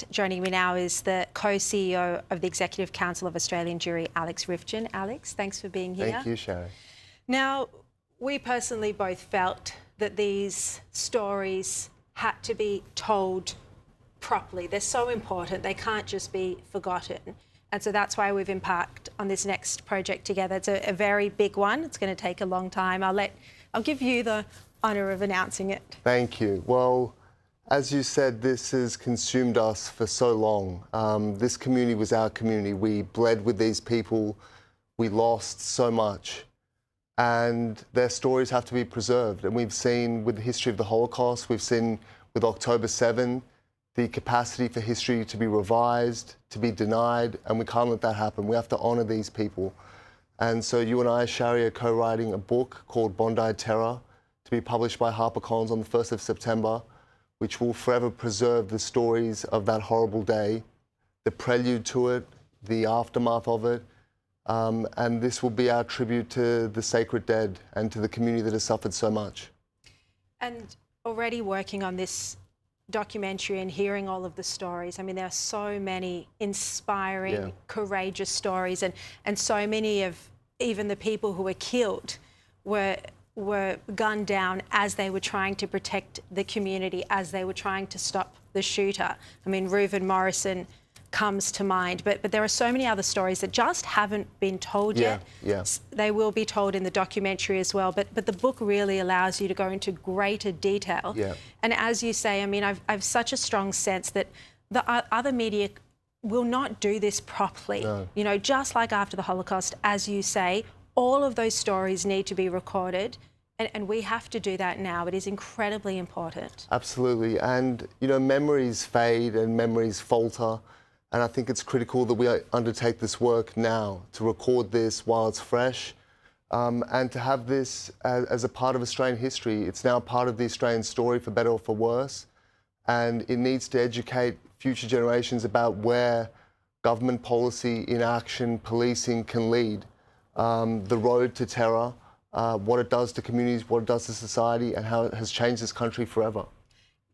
guest joining me now is the co-CEO of the Executive Council of Australian Jewry, Ryvchin. Alex, thanks for being here. Thank you, Sharri. Now, we personally both felt that these stories had to be told properly. They're so important, they can't just be forgotten. And so that's why we've embarked on this next project together. It's a very big one. It's going to take a long time. I'll give you the honour of announcing it. Thank you. Well, as you said, this has consumed us for so long. This community was our community. We bled with these people. We lost so much. And their stories have to be preserved. And we've seen with the history of the Holocaust, we've seen with October 7, the capacity for history to be revised, to be denied, and we can't let that happen. We have to honour these people. And so you and I, Sharri, are co-writing a book called Bondi Terror to be published by HarperCollins on the 1st of September, which will forever preserve the stories of that horrible day, the prelude to it, the aftermath of it, and this will be our tribute to the sacred dead and to the community that has suffered so much. And already working on this documentary and hearing all of the stories, I mean, there are so many inspiring, courageous stories, and so many of even the people who were killed were gunned down as they were trying to protect the community, as they were trying to stop the shooter. I mean, Ryvchin Morrison comes to mind, but there are so many other stories that just haven't been told yet. They will be told in the documentary as well, but the book really allows you to go into greater detail. And as you say, I mean, I've such a strong sense that the other media will not do this properly. You know, just like after the Holocaust, as you say, all of those stories need to be recorded, and we have to do that now. It is incredibly important. Absolutely, and you know, memories fade and memories falter. And I think it's critical that we undertake this work now, to record this while it's fresh, and to have this as a part of Australian history. It's now part of the Australian story, for better or for worse, and it needs to educate future generations about where government policy, inaction, policing can lead, the road to terror, what it does to communities, what it does to society, and how it has changed this country forever.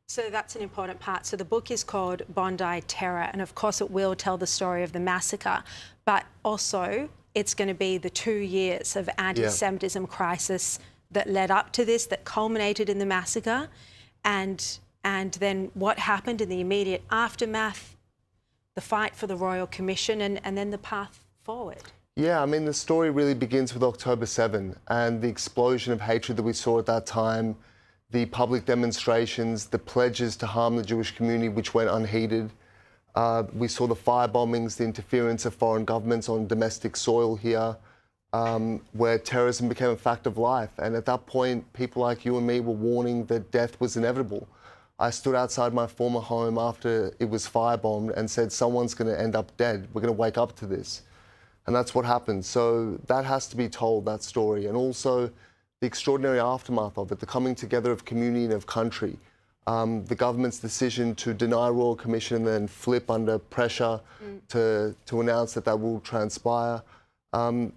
So that's an important part. So the book is called Bondi Terror, and of course it will tell the story of the massacre, but also it's going to be the 2 years of anti-Semitism crisis that led up to this, that culminated in the massacre, and then what happened in the immediate aftermath, the fight for the Royal Commission, and then the path forward. Yeah, I mean, the story really begins with October 7 and the explosion of hatred that we saw at that time, the public demonstrations, the pledges to harm the Jewish community, which went unheeded. We saw the fire bombings, the interference of foreign governments on domestic soil here, where terrorism became a fact of life. And at that point, people like you and me were warning that death was inevitable. I stood outside my former home after it was firebombed and said, someone's going to end up dead. We're going to wake up to this. And that's what happened. So that has to be told, that story. And also the extraordinary aftermath of it, the coming together of community and of country, the government's decision to deny Royal Commission and then flip under pressure to announce that that will transpire.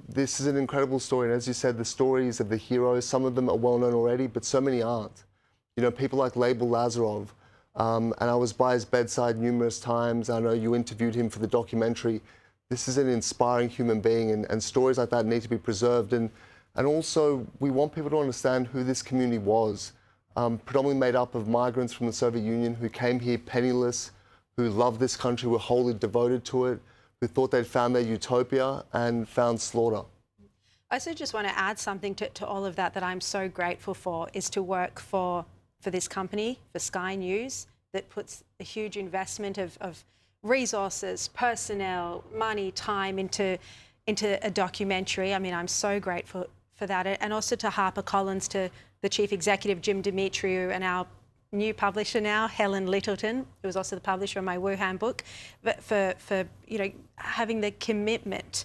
This is an incredible story. And as you said, the stories of the heroes, some of them are well known already, but so many aren't. You know, people like Label Lazarov, and I was by his bedside numerous times. I know you interviewed him for the documentary. This is an inspiring human being, and stories like that need to be preserved. And also, we want people to understand who this community was, predominantly made up of migrants from the Soviet Union who came here penniless, who loved this country, were wholly devoted to it, who thought they'd found their utopia and found slaughter. I also just want to add something to all of that I'm so grateful for, is to work for this company, for Sky News, that puts a huge investment of resources, personnel, money, time into a documentary. I mean, I'm so grateful for that. And also to HarperCollins, to the Chief Executive, Jim Demetriou, and our new publisher now, Helen Littleton, who was also the publisher of my Wuhan book, but for you know, having the commitment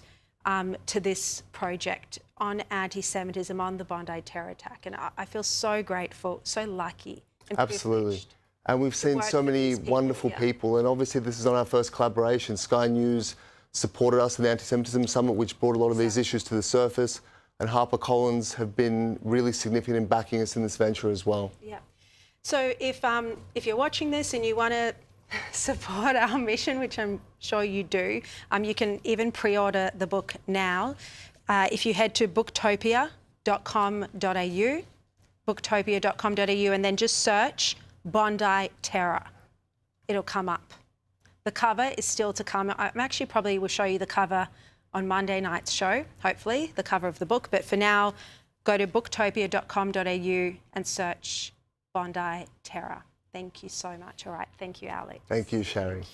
to this project on anti-Semitism, on the Bondi terror attack. And I feel so grateful, so lucky and privileged. And we've seen so many wonderful people, and obviously this is not our first collaboration. Sky News supported us in the Anti-Semitism Summit, which brought a lot of these issues to the surface, and HarperCollins have been really significant in backing us in this venture as well. Yeah. So if you're watching this and you want to support our mission, which I'm sure you do, you can even pre-order the book now. If you head to booktopia.com.au, booktopia.com.au, and then just search Bondi Terror. It'll come up. The cover is still to come. I actually probably will show you the cover on Monday night's show, hopefully, the cover of the book. But for now, go to booktopia.com.au and search Bondi Terror. Thank you so much. All right. Thank you, Ali. Thank you, Sharri. Thank you.